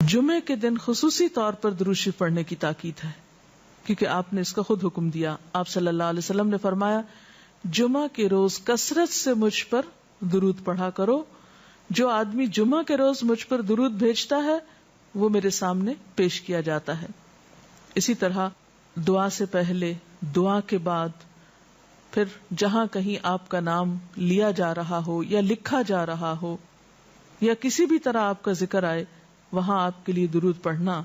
جمعے کے دن خصوصی طور پر درود شریف پڑھنے کی تاکید ہے، کیونکہ آپ نے اس کا خود حکم دیا. آپ صلی اللہ علیہ وسلم نے فرمایا جمعہ کے روز کثرت سے مجھ پر درود پڑھا کرو. جو آدمی جمعہ کے روز مجھ پر درود بھیجتا ہے وہ میرے سامنے پیش کیا جاتا ہے. اسی طرح دعا سے پہلے، دعا کے بعد، پھر جہاں کہیں آپ کا نام لیا جا رہا ہو یا لکھا جا رہا ہو یا کسی بھی طرح آپ کا ذکر آئے وہاں آپ کے لیے درود پڑھنا.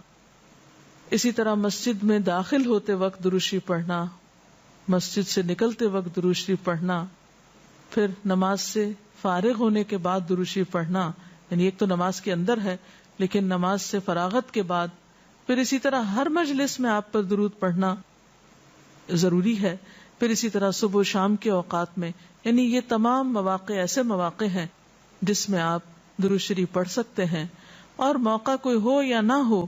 اسی طرح مسجد میں داخل ہوتے وقت درود شریف پڑھنا، مسجد سے نکلتے وقت درود شریف پڑھنا، پھر نماز سے فارغ ہونے کے بعد درود شریف پڑھنا. یعنی ایک تو نماز کے اندر ہے، لیکن نماز سے فراغت کے بعد، پھر اسی طرح ہر مجلس میں آپ پر درود پڑھنا ضروری ہے. پھر اسی طرح صبح و شام کے اوقات میں، یعنی یہ تمام مواقع ایسے مواقع ہیں جس میں آپ درود شریف پڑھ سکتے ہیں. اور موقع کوئی ہو یا نہ ہو،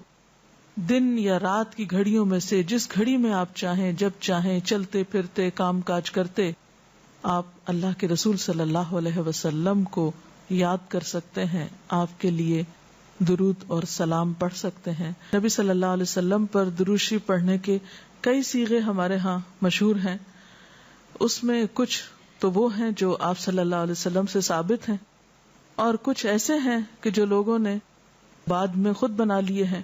دن یا رات کی گھڑیوں میں سے جس گھڑی میں آپ چاہیں، جب چاہیں، چلتے پھرتے، کام کاج کرتے، آپ اللہ کے رسول صلی اللہ علیہ وسلم کو یاد کر سکتے ہیں، آپ کے لیے درود اور سلام پڑھ سکتے ہیں. نبی صلی اللہ علیہ وسلم پر درود شریف پڑھنے کے کئی صیغے ہمارے ہاں مشہور ہیں. اس میں کچھ تو وہ ہیں جو آپ صلی اللہ علیہ وسلم سے ثابت ہیں، اور کچھ ایسے ہیں کہ جو لوگوں نے بعد میں خود بنا لیے ہیں.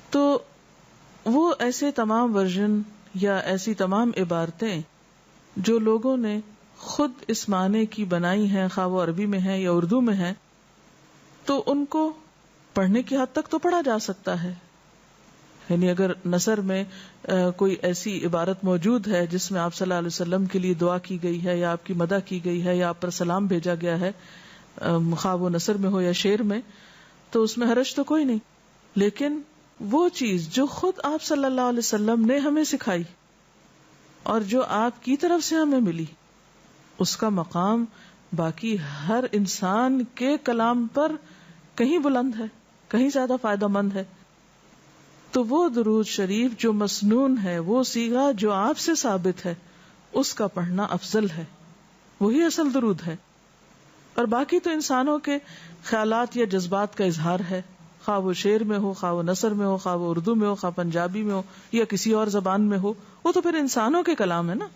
تو وہ ایسے تمام ورژن یا ایسی تمام عبارتیں جو لوگوں نے خود اس معنی کی بنائی ہیں، خواہ وہ عربی میں ہیں یا اردو میں ہیں، تو ان کو پڑھنے کی حد تک تو پڑھا جا سکتا ہے. یعنی اگر نثر میں کوئی ایسی عبارت موجود ہے جس میں آپ صلی اللہ علیہ وسلم کے لیے دعا کی گئی ہے یا آپ کی مدح کی گئی ہے یا آپ پر سلام بھیجا گیا ہے، خواہ وہ نثر میں ہو یا شعر میں، تو اس میں حرج تو کوئی نہیں. لیکن وہ چیز جو خود آپ صلی اللہ علیہ وسلم نے ہمیں سکھائی اور جو آپ کی طرف سے ہمیں ملی، اس کا مقام باقی ہر انسان کے کلام پر کہیں بلند ہے، کہیں زیادہ فائدہ مند ہے. تو وہ درود شریف جو مسنون ہے، وہ صیغہ جو آپ سے ثابت ہے، اس کا پڑھنا افضل ہے، وہی اصل درود ہے. اور باقی تو انسانوں کے خیالات یا جذبات کا اظہار ہے، خواہ وہ شعر میں ہو، خواہ وہ نثر میں ہو، خواہ وہ اردو میں ہو، خواہ پنجابی میں ہو یا کسی اور زبان میں ہو، وہ تو پھر انسانوں کے کلام ہے نا.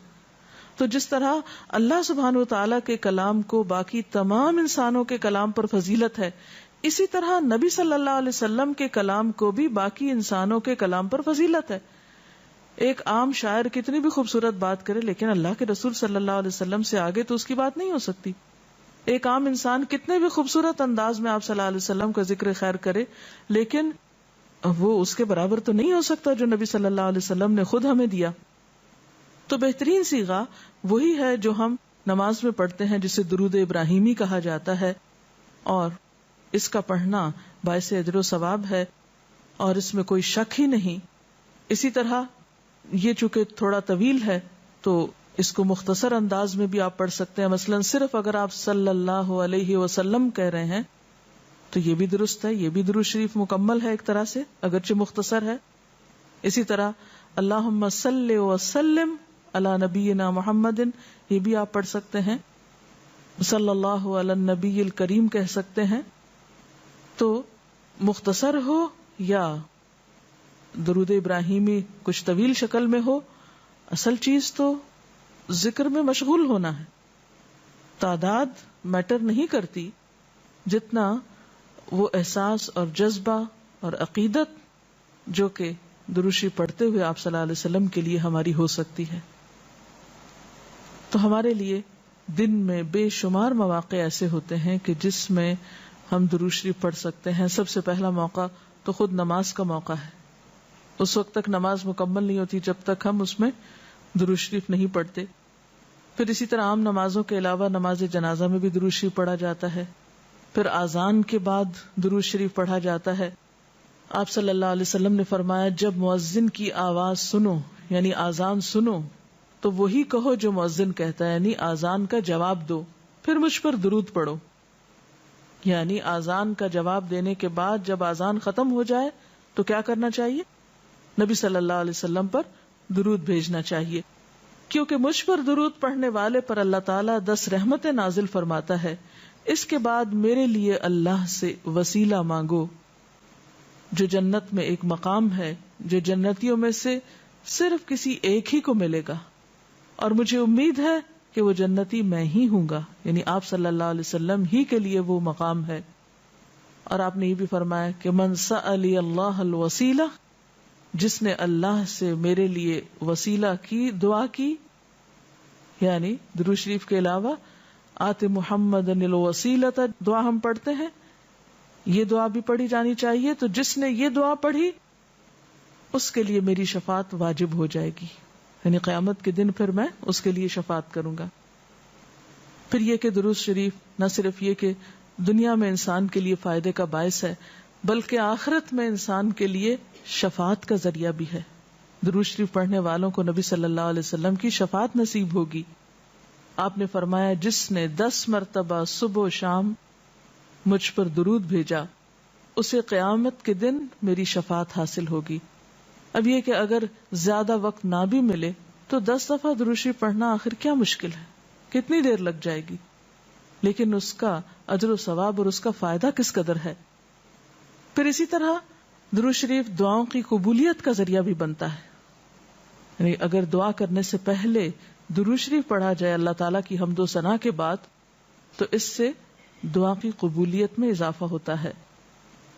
تو جس طرح اللہ سبحانہ وتعالی کے کلام کو باقی تمام انسانوں کے کلام پر فضیلت ہے، اسی طرح نبی صلی اللہ علیہ وسلم کے کلام کو بھی باقی انسانوں کے کلام پر فضیلت ہے. ایک عام شاعر کتنی بھی خوبصورت بات کرے، لیکن اللہ کے رسول صلی اللہ علیہ وسلم سے آگے تو اس کی بات نہیں ہو سکتی. ایک عام انسان کتنے بھی خوبصورت انداز میں آپ صلی اللہ علیہ وسلم کا ذکر خیر کرے، لیکن وہ اس کے برابر تو نہیں ہو سکتا جو نبی صلی اللہ علیہ وسلم نے خود ہمیں دیا. تو بہترین صیغہ وہی ہے جو ہم نماز میں پڑھتے ہیں، جسے درود ابراہیمی کہا جاتا ہے، اور اس کا پڑھنا باعث اجر و ثواب ہے اور اس میں کوئی شک ہی نہیں. اسی طرح یہ چونکہ تھوڑا طویل ہے تو اس کو مختصر انداز میں بھی آپ پڑھ سکتے ہیں. مثلا صرف اگر آپ صلی اللہ علیہ وسلم کہہ رہے ہیں تو یہ بھی درست ہے، یہ بھی درود شریف مکمل ہے ایک طرح سے، اگرچہ مختصر ہے. اسی طرح اللہم صلی وسلم علی نبینا محمد، یہ بھی آپ پڑھ سکتے ہیں. صلی اللہ علی النبی الکریم کہہ سکتے ہیں. تو مختصر ہو یا درود ابراہیمی کچھ طویل شکل میں ہو، اصل چیز تو ذکر میں مشغول ہونا ہے. تعداد میٹر نہیں کرتی جتنا وہ احساس اور جذبہ اور عقیدت جو کہ درود شریف پڑھتے ہوئے آپ صلی اللہ علیہ وسلم کے لیے ہماری ہو سکتی ہے. تو ہمارے لیے دن میں بے شمار مواقع ایسے ہوتے ہیں کہ جس میں ہم درود شریف پڑھ سکتے ہیں. سب سے پہلا موقع تو خود نماز کا موقع ہے. اس وقت تک نماز مکمل نہیں ہوتی جب تک ہم اس میں درود شریف نہیں پڑھتے. پھر اسی طرح عام نمازوں کے علاوہ نماز جنازہ میں بھی درود شریف پڑھا جاتا ہے. پھر اذان کے بعد درود شریف پڑھا جاتا ہے. آپ صلی اللہ علیہ وسلم نے فرمایا جب مؤذن کی آواز سنو، یعنی اذان سنو، تو وہی کہو جو مؤذن کہتا ہے، یعنی اذان کا جواب دو، پھر مجھ پر درود پڑھو. یعنی اذان کا جواب دینے کے بعد جب اذان ختم ہو جائے تو کیا کرنا چاہیے؟ نبی صلی اللہ علیہ وسلم پر درود بھیجنا چاہیے، کیونکہ مجھ پر درود پڑھنے والے پر اللہ تعالیٰ 10 رحمتیں نازل فرماتا ہے. اس کے بعد میرے لیے اللہ سے وسیلہ مانگو. جو جنت میں ایک مقام ہے جو جنتیوں میں سے صرف کسی ایک ہی کو ملے گا، اور مجھے امید ہے کہ وہ جنتی میں ہی ہوں گا، یعنی آپ صلی اللہ علیہ وسلم ہی کے لیے وہ مقام ہے۔ اور آپ نے یہ بھی فرمایا کہ من سألی اللہ الوسیلہ، جس نے اللہ سے میرے لیے وسیلہ کی دعا کی، یعنی درود شریف کے علاوہ آت محمد الوسیلۃ دعا ہم پڑھتے ہیں، یہ دعا بھی پڑھی جانی چاہیے، تو جس نے یہ دعا پڑھی اس کے لیے میری شفاعت واجب ہو جائے گی، یعنی قیامت کے دن پھر میں اس کے لیے شفاعت کروں گا۔ پھر یہ کہ درود شریف نہ صرف یہ کہ دنیا میں انسان کے لیے فائدے کا باعث ہے، بلکہ آخرت میں انسان کے لیے شفاعت کا ذریعہ بھی ہے۔ درود شریف پڑھنے والوں کو نبی صلی اللہ علیہ وسلم کی شفاعت نصیب ہوگی۔ آپ نے فرمایا جس نے 10 مرتبہ صبح و شام مجھ پر درود بھیجا اسے قیامت کے دن میری شفاعت حاصل ہوگی۔ اب یہ کہ اگر زیادہ وقت نہ بھی ملے تو 10 دفعہ درود شریف پڑھنا آخر کیا مشکل ہے، کتنی دیر لگ جائے گی، لیکن اس کا اجر و ثواب اور اس کا فائدہ کس قدر ہے۔ پھر اسی طرح درود شریف دعاؤں کی قبولیت کا ذریعہ بھی بنتا ہے، یعنی اگر دعا کرنے سے پہلے درود شریف پڑھا جائے اللہ تعالیٰ کی حمد و ثنا کے بعد تو اس سے دعا کی قبولیت میں اضافہ ہوتا ہے۔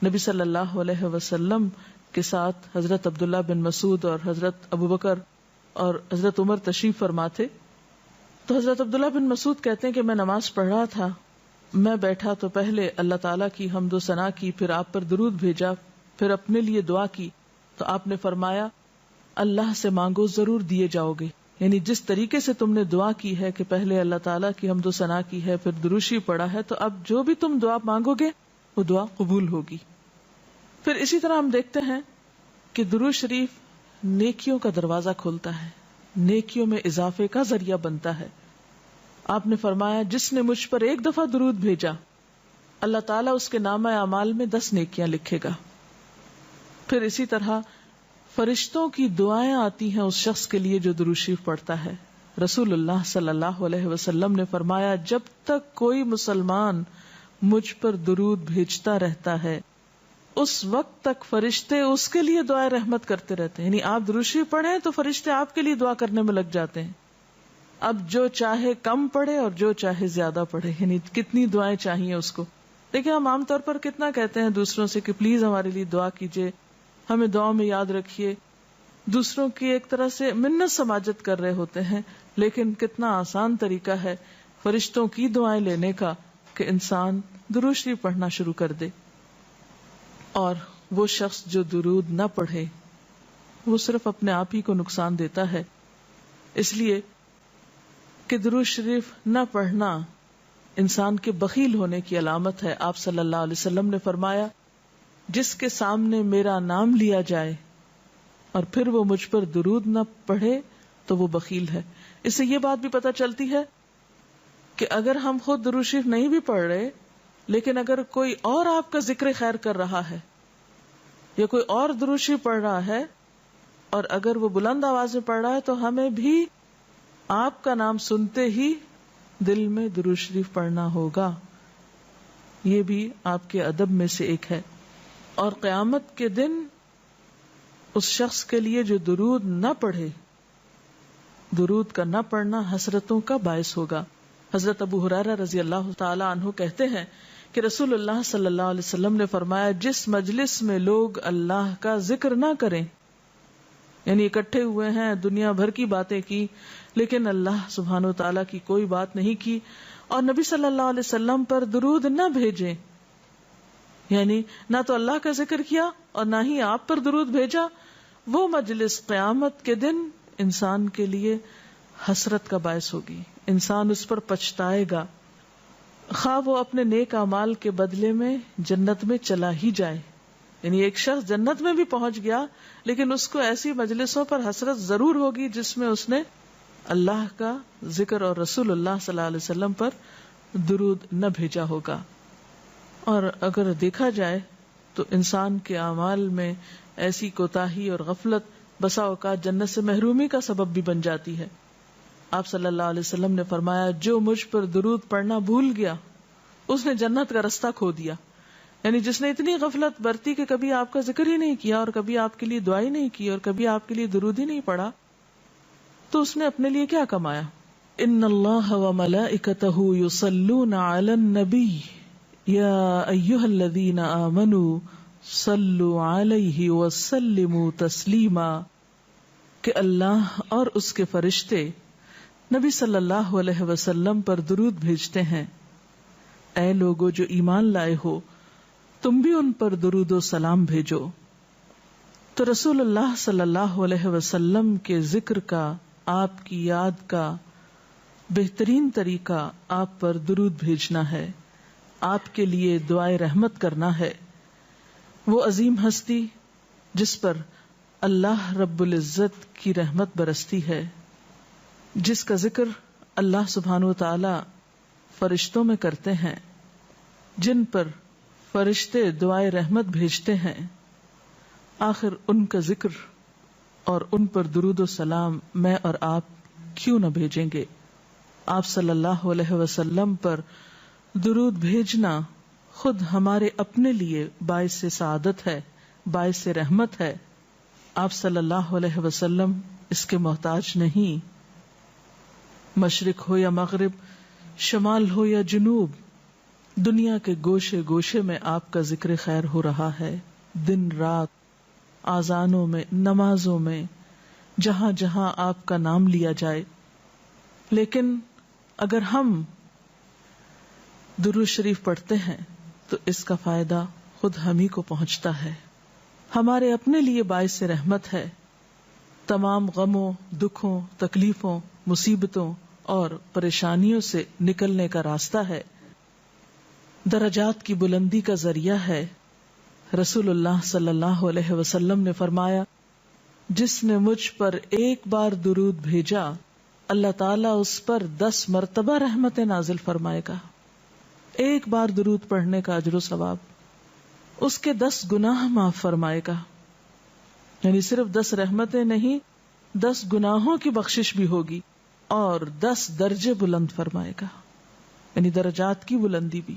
نبی صلی اللہ علیہ وسلم کے ساتھ حضرت عبداللہ بن مسعود اور حضرت ابوبکر اور حضرت عمر تشریف فرما تھے، تو حضرت عبداللہ بن مسعود کہتے ہیں کہ میں نماز پڑھ رہا تھا، میں بیٹھا تو پہلے اللہ تعالیٰ کی حمد و ثنا کی، پھر آپ پر درود بھیجا، پھر اپنے لیے دعا کی، تو آپ نے فرمایا اللہ سے مانگو ضرور دیے جاؤ گے، یعنی جس طریقے سے تم نے دعا کی ہے کہ پہلے اللہ تعالیٰ کی حمد و ثنا کی ہے پھر درود شریف پڑھا ہے، تو اب جو بھی تم دعا مانگو گے وہ دعا قبول ہوگی۔ پھر اسی طرح ہم دیکھتے ہیں کہ درود شریف نیکیوں کا دروازہ کھولتا ہے، نیکیوں میں اضافے کا ذریعہ بنتا ہے۔ آپ نے فرمایا جس نے مجھ پر ایک دفعہ درود بھیجا اللہ تعالیٰ اس کے نامہ اعمال میں 10 نیکیاں لکھے گا۔ پھر اسی طرح فرشتوں کی دعائیں آتی ہیں اس شخص کے لیے جو درود شریف پڑھتا ہے۔ رسول اللہ صلی اللہ علیہ وسلم نے فرمایا جب تک کوئی مسلمان مجھ پر درود بھیجتا رہتا ہے اس وقت تک فرشتے اس کے لیے دعائیں رحمت کرتے رہتے ہیں، یعنی آپ درود شریف پڑھیں تو فرشتے آپ کے لیے دعا کرنے میں لگ جاتے ہیں۔ اب جو چاہے کم پڑھے اور جو چاہے زیادہ پڑھے، یعنی کتنی دعائیں چاہیے اس کو۔ دیکھیں ہم عام طور پر کتنا کہتے ہیں دوسروں سے کہ پلیز ہمارے لیے دعا کیجیے، ہمیں دعا میں یاد رکھیے، دوسروں کی ایک طرح سے منت سماجت کر رہے ہوتے ہیں، لیکن کتنا آسان طریقہ ہے فرشتوں کی دعائیں لینے کا کہ انسان درود شریف پڑھنا شروع کر دے۔ اور وہ شخص جو درود نہ پڑھے وہ صرف اپنے آپ ہی کو نقصان دیتا ہے، اس لیے کہ درود شریف نہ پڑھنا انسان کے بخیل ہونے کی علامت ہے۔ آپ صلی اللہ علیہ وسلم نے فرمایا جس کے سامنے میرا نام لیا جائے اور پھر وہ مجھ پر درود نہ پڑھے تو وہ بخیل ہے۔ اس سے یہ بات بھی پتہ چلتی ہے کہ اگر ہم خود درود شریف نہیں بھی پڑھ رہے لیکن اگر کوئی اور آپ کا ذکر خیر کر رہا ہے یا کوئی اور درود شریف پڑھ رہا ہے اور اگر وہ بلند آواز میں پڑھ رہا ہے تو ہمیں بھی آپ کا نام سنتے ہی دل میں درود شریف پڑھنا ہوگا۔ یہ بھی آپ کے ادب میں سے ایک ہے۔ اور قیامت کے دن اس شخص کے لیے جو درود نہ پڑھے، درود کا نہ پڑھنا حسرتوں کا باعث ہوگا۔ حضرت ابو ہریرہ رضی اللہ تعالی عنہ کہتے ہیں کہ رسول اللہ صلی اللہ علیہ وسلم نے فرمایا جس مجلس میں لوگ اللہ کا ذکر نہ کریں، یعنی اکٹھے ہوئے ہیں دنیا بھر کی باتیں کی لیکن اللہ سبحانہ وتعالی کی کوئی بات نہیں کی، اور نبی صلی اللہ علیہ وسلم پر درود نہ بھیجیں، یعنی نہ تو اللہ کا ذکر کیا اور نہ ہی آپ پر درود بھیجا، وہ مجلس قیامت کے دن انسان کے لیے حسرت کا باعث ہوگی، انسان اس پر پچھتائے گا، خواہ وہ اپنے نیک اعمال کے بدلے میں جنت میں چلا ہی جائے۔ یعنی ایک شخص جنت میں بھی پہنچ گیا لیکن اس کو ایسی مجلسوں پر حسرت ضرور ہوگی جس میں اس نے اللہ کا ذکر اور رسول اللہ صلی اللہ علیہ وسلم پر درود نہ بھیجا ہوگا۔ اور اگر دیکھا جائے تو انسان کے اعمال میں ایسی کوتاہی اور غفلت بسا اوقات جنت سے محرومی کا سبب بھی بن جاتی ہے۔ آپ صلی اللہ علیہ وسلم نے فرمایا جو مجھ پر درود پڑھنا بھول گیا اس نے جنت کا رستہ کھو دیا، یعنی جس نے اتنی غفلت برتی کہ کبھی آپ کا ذکر ہی نہیں کیا اور کبھی آپ کے لیے دعا ہی نہیں کی اور کبھی آپ کے لیے درود ہی نہیں پڑھا، تو اس نے اپنے لیے کیا کمایا؟ ان اللہ وملائکتہ یصلون علی النبی یا ایھا الذین آمنوا صلوا علیہ وسلموا تسلیما، کہ اللہ اور اس کے فرشتے نبی صلی اللہ علیہ وسلم پر درود بھیجتے ہیں. اے لوگو جو ایمان لائے ہو، تم بھی ان پر درود و سلام بھیجو. تو رسول اللہ صلی اللہ علیہ وسلم کے ذکر کا، آپ کی یاد کا بہترین طریقہ آپ پر درود بھیجنا ہے، آپ کے لیے دعائے رحمت کرنا ہے. وہ عظیم ہستی جس پر اللہ رب العزت کی رحمت برستی ہے، جس کا ذکر اللہ سبحانہ و تعالی فرشتوں میں کرتے ہیں، جن پر فرشتے دعائے رحمت بھیجتے ہیں، آخر ان کا ذکر اور ان پر درود و سلام میں اور آپ کیوں نہ بھیجیں گے؟ آپ صلی اللہ علیہ وسلم پر درود بھیجنا خود ہمارے اپنے لیے باعث سعادت ہے، باعث رحمت ہے. آپ صلی اللہ علیہ وسلم اس کے محتاج نہیں. مشرق ہو یا مغرب، شمال ہو یا جنوب، دنیا کے گوشے گوشے میں آپ کا ذکر خیر ہو رہا ہے. دن رات، آذانوں میں، نمازوں میں، جہاں جہاں آپ کا نام لیا جائے. لیکن اگر ہم درود شریف پڑھتے ہیں تو اس کا فائدہ خود ہم ہی کو پہنچتا ہے، ہمارے اپنے لیے باعث رحمت ہے. تمام غموں، دکھوں، تکلیفوں، مصیبتوں اور پریشانیوں سے نکلنے کا راستہ ہے، درجات کی بلندی کا ذریعہ ہے. رسول اللہ صلی اللہ علیہ وسلم نے فرمایا، جس نے مجھ پر ایک بار درود بھیجا، اللہ تعالیٰ اس پر 10 مرتبہ رحمت نازل فرمائے گا. ایک بار درود پڑھنے کا اجر و ثواب، اس کے 10 گناہ معاف فرمائے گا. یعنی صرف 10 رحمتیں نہیں، 10 گناہوں کی بخشش بھی ہوگی اور 10 درجے بلند فرمائے گا، یعنی درجات کی بلندی بھی.